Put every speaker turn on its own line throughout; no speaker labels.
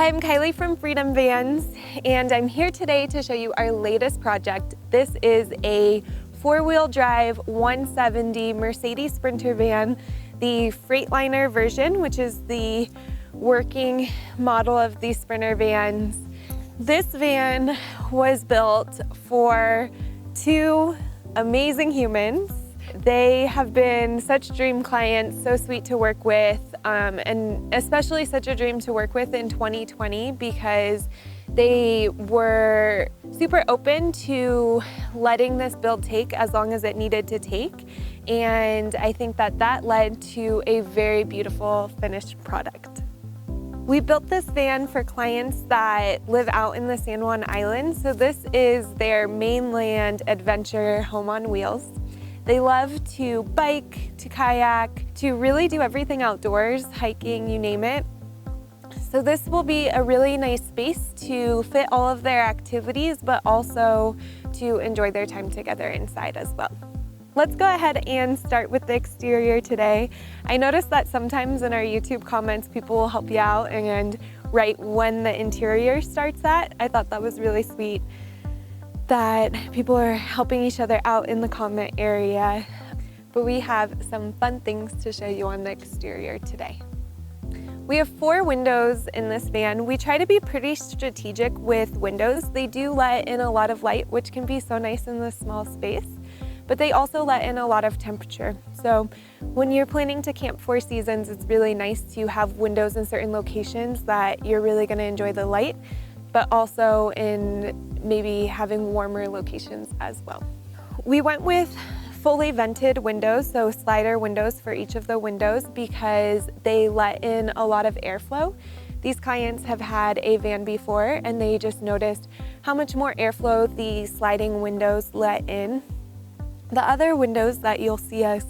I'm Kyleigh from Freedom Vans, and I'm here today to show you our latest project. This is a four-wheel drive 170 Mercedes Sprinter van, the Freightliner version, which is the working model of these Sprinter vans. This van was built for two amazing humans. They have been such dream clients, so sweet to work with, and especially such a dream to work with in 2020 because they were super open to letting this build take as long as it needed to take. And I think that led to a very beautiful finished product. We built this van for clients that live out in the San Juan Islands. So this is their mainland adventure home on wheels. They love to bike, to kayak, to really do everything outdoors, hiking, you name it. So this will be a really nice space to fit all of their activities, but also to enjoy their time together inside as well. Let's go ahead and start with the exterior today. I noticed that sometimes in our YouTube comments, people will help you out and write when the interior starts at. I thought that was really sweet that people are helping each other out in the comment area. But we have some fun things to show you on the exterior today. We have 4 windows in this van. We try to be pretty strategic with windows. They do let in a lot of light, which can be so nice in this small space, but they also let in a lot of temperature. So when you're planning to camp 4 seasons, it's really nice to have windows in certain locations that you're really gonna enjoy the light, but also in maybe having warmer locations as well. We went with fully vented windows, so slider windows for each of the windows because they let in a lot of airflow. These clients have had a van before and they just noticed how much more airflow the sliding windows let in. The other windows that you'll see us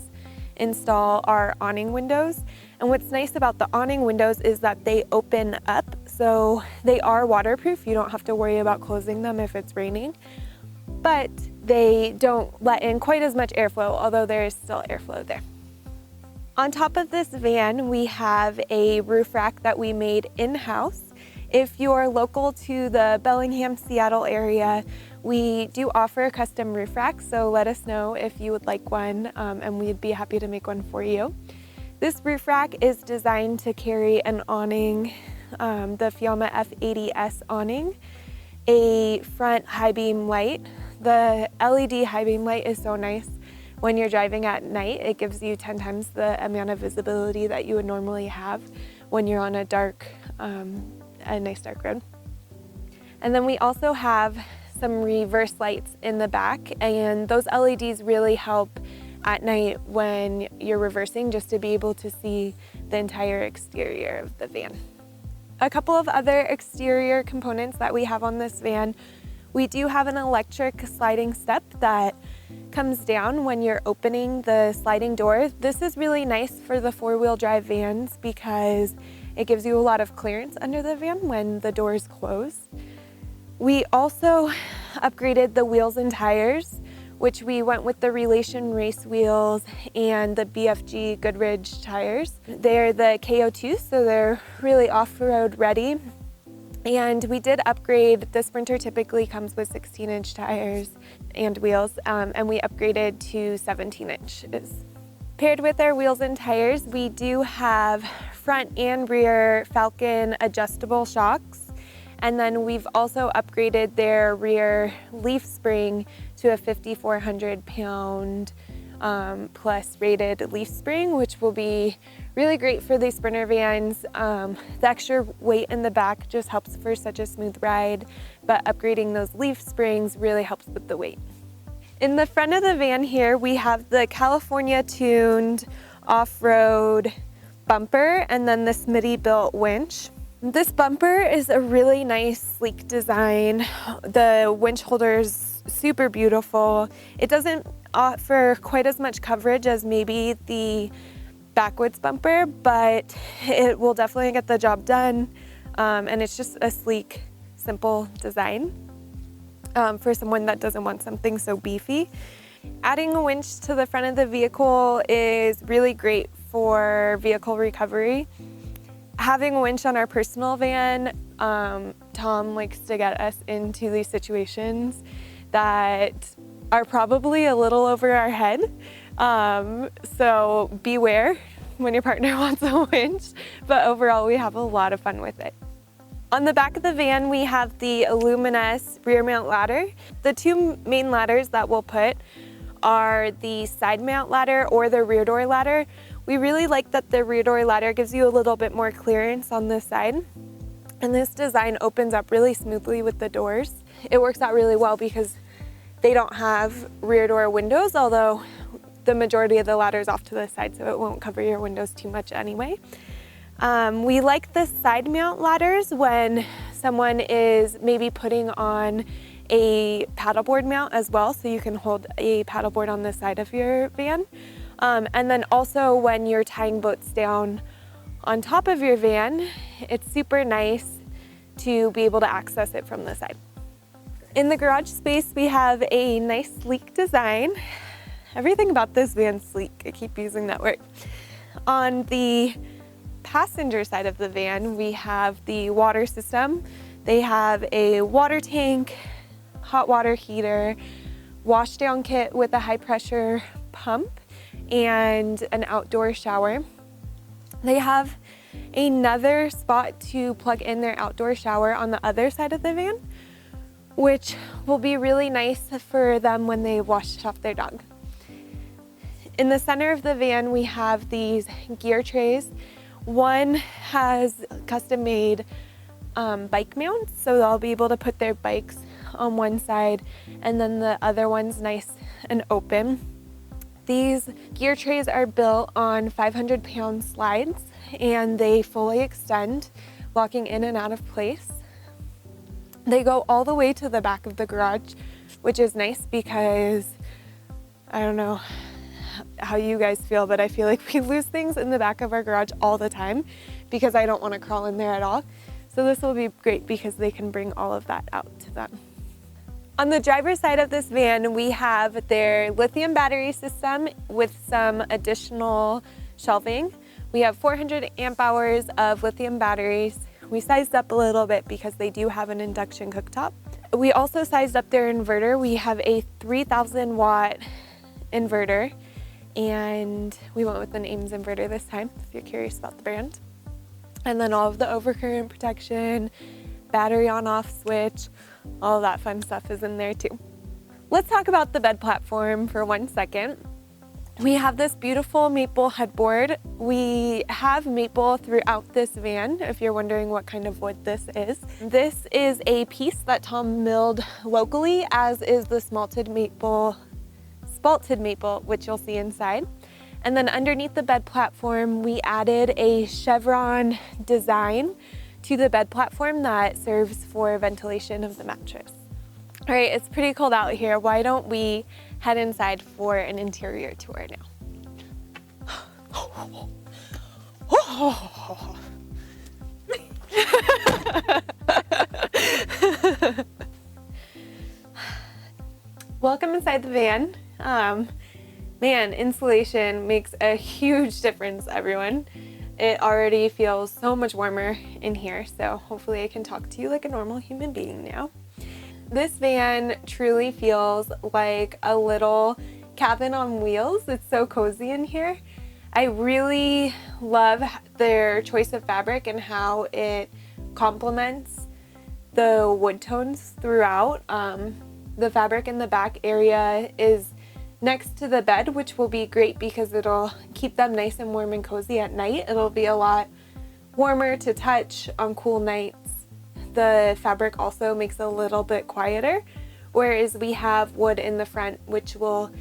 install are awning windows. And what's nice about the awning windows is that they open up, so they are waterproof. You don't have to worry about closing them if it's raining, but they don't let in quite as much airflow, although there is still airflow there. On top of this van, we have a roof rack that we made in-house. If you're local to the Bellingham, Seattle area, we do offer a custom roof rack, so let us know if you would like one, and we'd be happy to make one for you. This roof rack is designed to carry an awning, the Fiamma F80S awning, a front high beam light. The LED high beam light is so nice when you're driving at night. It gives you 10 times the amount of visibility that you would normally have when you're on a nice dark road. And then we also have some reverse lights in the back, and those LEDs really help at night when you're reversing, just to be able to see the entire exterior of the van. A couple of other exterior components that we have on this van. We do have an electric sliding step that comes down when you're opening the sliding door. This is really nice for the 4-wheel drive vans because it gives you a lot of clearance under the van when the doors close. We also upgraded the wheels and tires, which we went with the Relation race wheels and the BFG Goodrich tires. They're the KO2, so they're really off-road ready. And we did upgrade. The Sprinter typically comes with 16-inch tires and wheels, and we upgraded to 17 inches. Paired with our wheels and tires, we do have front and rear Falcon adjustable shocks. And then we've also upgraded their rear leaf spring to a 5,400 pound plus rated leaf spring, which will be really great for these Sprinter vans. The extra weight in the back just helps for such a smooth ride, but upgrading those leaf springs really helps with the weight. In the front of the van here, we have the California tuned off-road bumper and then the Smitty built winch. This bumper is a really nice, sleek design. The winch holder is super beautiful. It doesn't offer quite as much coverage as maybe the backwoods bumper, but it will definitely get the job done. And it's just a sleek, simple design for someone that doesn't want something so beefy. Adding a winch to the front of the vehicle is really great for vehicle recovery. Having a winch on our personal van, Tom likes to get us into these situations that are probably a little over our head. So beware when your partner wants a winch, but overall we have a lot of fun with it. On the back of the van, we have the Illuminous rear mount ladder. The two main ladders that we'll put are the side mount ladder or the rear door ladder. We really like that the rear door ladder gives you a little bit more clearance on this side. And this design opens up really smoothly with the doors. It works out really well because they don't have rear door windows, although the majority of the ladder is off to the side, so it won't cover your windows too much anyway. We like the side mount ladders when someone is maybe putting on a paddleboard mount as well, so you can hold a paddleboard on the side of your van. And then also when you're tying boats down on top of your van, it's super nice to be able to access it from the side. In the garage space, we have a nice sleek design. Everything about this van's sleek. I keep using that word. On the passenger side of the van, we have the water system. They have a water tank, hot water heater, wash down kit with a high pressure pump, and an outdoor shower. They have another spot to plug in their outdoor shower on the other side of the van, which will be really nice for them when they wash off their dog. In the center of the van, we have these gear trays. One has custom-made bike mounts, so they'll be able to put their bikes on one side, and then the other one's nice and open. These gear trays are built on 500-pound slides, and they fully extend, locking in and out of place. They go all the way to the back of the garage, which is nice because I don't know how you guys feel, but I feel like we lose things in the back of our garage all the time because I don't want to crawl in there at all. So this will be great because they can bring all of that out to them. On the driver's side of this van, we have their lithium battery system with some additional shelving. We have 400 amp hours of lithium batteries. We sized up a little bit because they do have an induction cooktop. We also sized up their inverter. We have a 3,000 watt inverter, and we went with an Ames inverter this time, if you're curious about the brand. And then all of the overcurrent protection, battery on off switch, all that fun stuff is in there too. Let's talk about the bed platform for 1 second. We have this beautiful maple headboard. We have maple throughout this van, if you're wondering what kind of wood this is. This is a piece that Tom milled locally, as is the spalted maple, which you'll see inside. And then underneath the bed platform, we added a chevron design to the bed platform that serves for ventilation of the mattress. All right, it's pretty cold out here. Why don't we head inside for an interior tour now? Welcome inside the van. Man, insulation makes a huge difference, everyone. It already feels so much warmer in here, so hopefully I can talk to you like a normal human being now. This van truly feels like a little cabin on wheels. It's so cozy in here. I really love their choice of fabric and how it complements the wood tones throughout. The fabric in the back area is next to the bed, which will be great because it'll keep them nice and warm and cozy at night. It'll be a lot warmer to touch on cool nights. The fabric also makes it a little bit quieter, whereas we have wood in the front, which will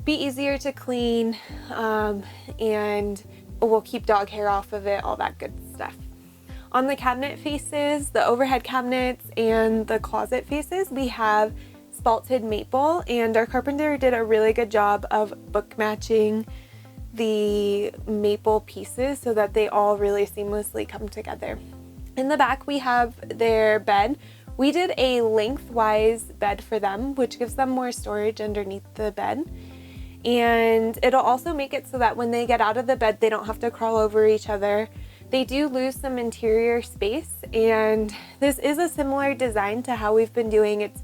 be easier to clean, and we'll keep dog hair off of it, all that good stuff. On the cabinet faces, the overhead cabinets, and the closet faces, we have spalted maple, and our carpenter did a really good job of book matching the maple pieces so that they all really seamlessly come together. In the back, we have their bed. We did a lengthwise bed for them, which gives them more storage underneath the bed. And it'll also make it so that when they get out of the bed, they don't have to crawl over each other. They do lose some interior space, and this is a similar design to how we've been doing. It's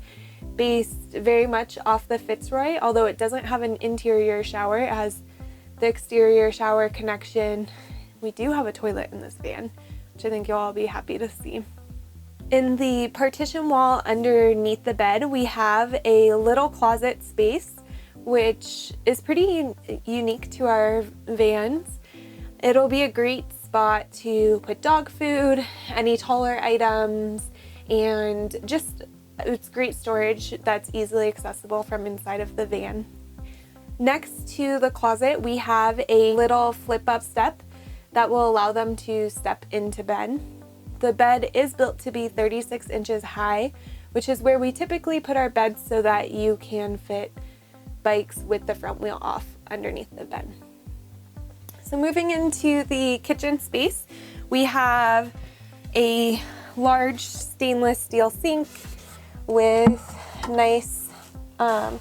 based very much off the Fitzroy, although it doesn't have an interior shower. It has the exterior shower connection. We do have a toilet in this van, which I think you'll all be happy to see. In the partition wall underneath the bed, we have a little closet space, which is pretty unique to our vans. It'll be a great spot to put dog food, any taller items, and just it's great storage that's easily accessible from inside of the van. Next to the closet, we have a little flip-up step that will allow them to step into bed. The bed is built to be 36 inches high, which is where we typically put our beds so that you can fit bikes with the front wheel off underneath the bed. So moving into the kitchen space, we have a large stainless steel sink with nice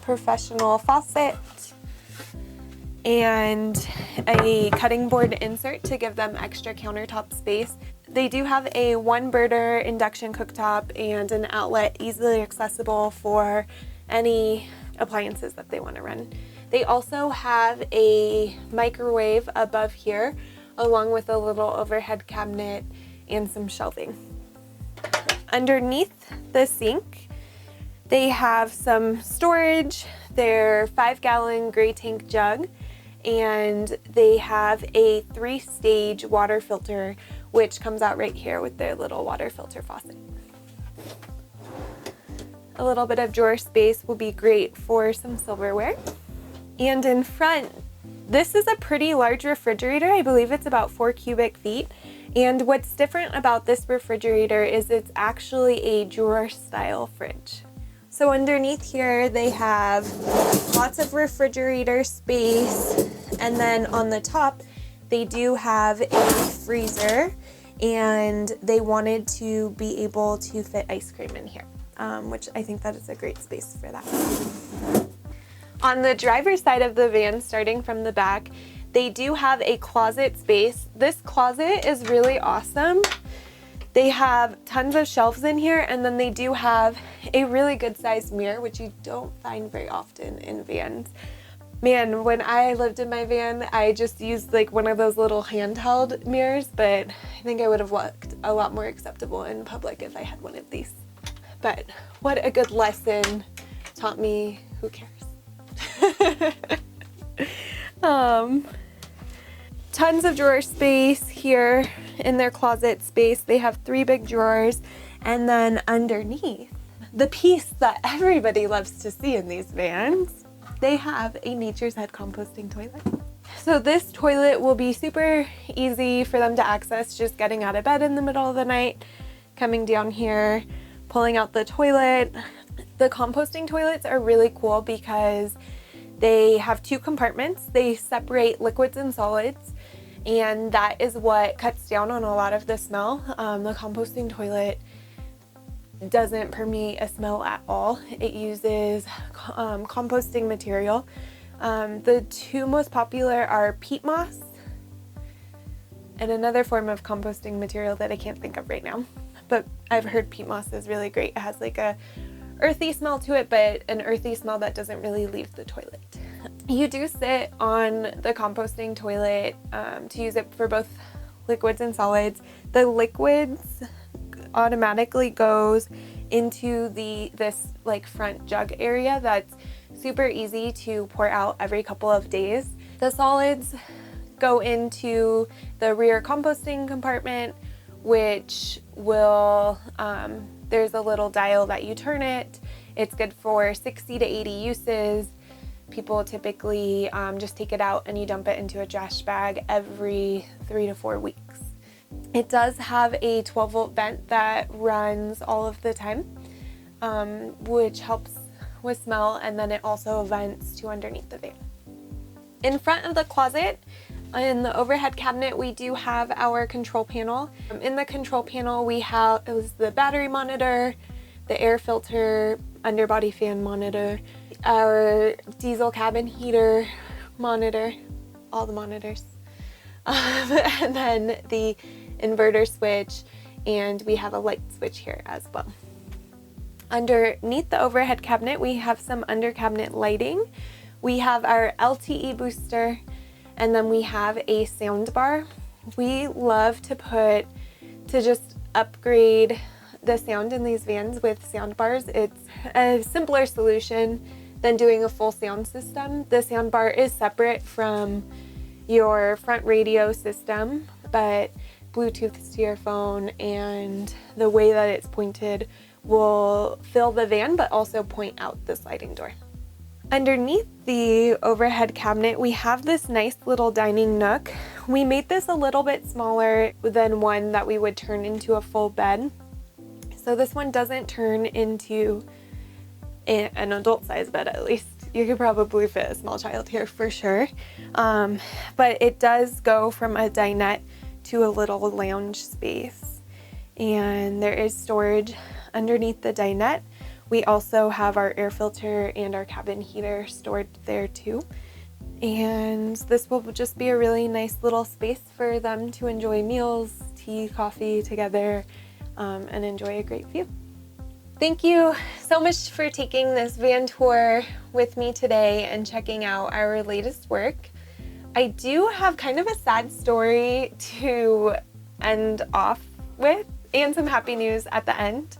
professional faucet and a cutting board insert to give them extra countertop space. They do have a one burner induction cooktop and an outlet easily accessible for any appliances that they want to run. They also have a microwave above here, along with a little overhead cabinet and some shelving. Underneath the sink, they have some storage, their 5-gallon gray tank jug, and they have a 3-stage water filter, which comes out right here with their little water filter faucet. A little bit of drawer space will be great for some silverware. And in front, this is a pretty large refrigerator. I believe it's about 4 cubic feet. And what's different about this refrigerator is it's actually a drawer style fridge. So underneath here, they have lots of refrigerator space. And then on the top, they do have a freezer, and they wanted to be able to fit ice cream in here, which I think that is a great space for that. On the driver's side of the van, starting from the back, they do have a closet space. This closet is really awesome. They have tons of shelves in here, and then they do have a really good sized mirror, which you don't find very often in vans. Man, when I lived in my van, I just used like one of those little handheld mirrors, but I think I would have looked a lot more acceptable in public if I had one of these. But what a good lesson. Taught me who cares. Tons of drawer space here in their closet space. They have 3 big drawers, and then underneath, the piece that everybody loves to see in these vans, they have a Nature's Head composting toilet. So this toilet will be super easy for them to access, just getting out of bed in the middle of the night, coming down here, pulling out the toilet. The composting toilets are really cool because they have 2 compartments. They separate liquids and solids, and that is what cuts down on a lot of the smell. The composting toilet doesn't permeate a smell at all. It uses composting material. The 2 most popular are peat moss and another form of composting material that I can't think of right now. But I've heard peat moss is really great. It has like a earthy smell to it, but an earthy smell that doesn't really leave the toilet. You do sit on the composting toilet to use it for both liquids and solids. The liquids automatically goes into this like front jug area that's super easy to pour out every couple of days. The solids go into the rear composting compartment, which will there's a little dial that you turn it. It's good for 60 to 80 uses. People typically just take it out and you dump it into a trash bag every 3 to 4 weeks. It does have a 12-volt vent that runs all of the time, which helps with smell, and then it also vents to underneath the van. In front of the closet, in the overhead cabinet, we do have our control panel. In the control panel, we have the battery monitor, the air filter, underbody fan monitor, our diesel cabin heater monitor, all the monitors, and then the inverter switch, and we have a light switch here as well. Underneath the overhead cabinet, we have some under cabinet lighting. We have our LTE booster, and then we have a sound bar. We love to just upgrade the sound in these vans with sound bars. It's a simpler solution than doing a full sound system. The sound bar is separate from your front radio system, but Bluetooth to your phone, and the way that it's pointed will fill the van but also point out the sliding door. Underneath the overhead cabinet, we have this nice little dining nook. We made this a little bit smaller than one that we would turn into a full bed. So this one doesn't turn into an adult size bed, at least. You could probably fit a small child here for sure. But it does go from a dinette to a little lounge space. And there is storage underneath the dinette. We also have our air filter and our cabin heater stored there too. And this will just be a really nice little space for them to enjoy meals, tea, coffee together, and enjoy a great view. Thank you so much for taking this van tour with me today and checking out our latest work. I do have kind of a sad story to end off with, and some happy news at the end.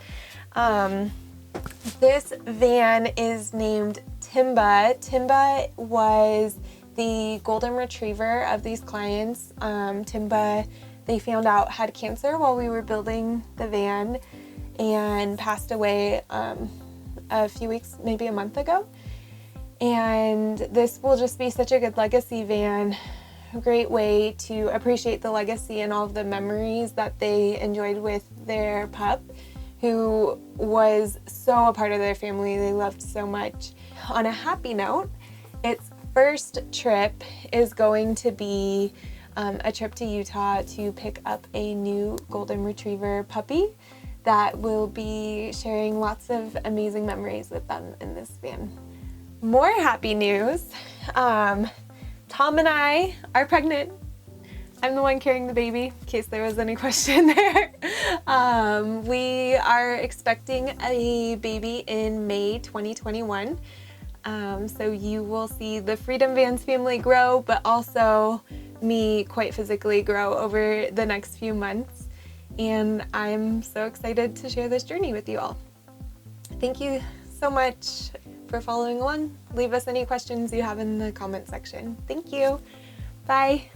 This van is named Timba. Timba was the golden retriever of these clients. Timba, they found out, had cancer while we were building the van and passed away a few weeks, maybe a month ago. And this will just be such a good legacy van, a great way to appreciate the legacy and all of the memories that they enjoyed with their pup, who was so a part of their family, they loved so much. On a happy note, its first trip is going to be a trip to Utah to pick up a new golden retriever puppy that will be sharing lots of amazing memories with them in this van. More happy news, Tom and I are pregnant. I'm the one carrying the baby, in case there was any question there. We are expecting a baby in May 2021. So you will see the Freedom Vans family grow, but also me quite physically grow over the next few months. And I'm so excited to share this journey with you all. Thank you so much for following along. Leave us any questions you have in the comment section. Thank you. Bye.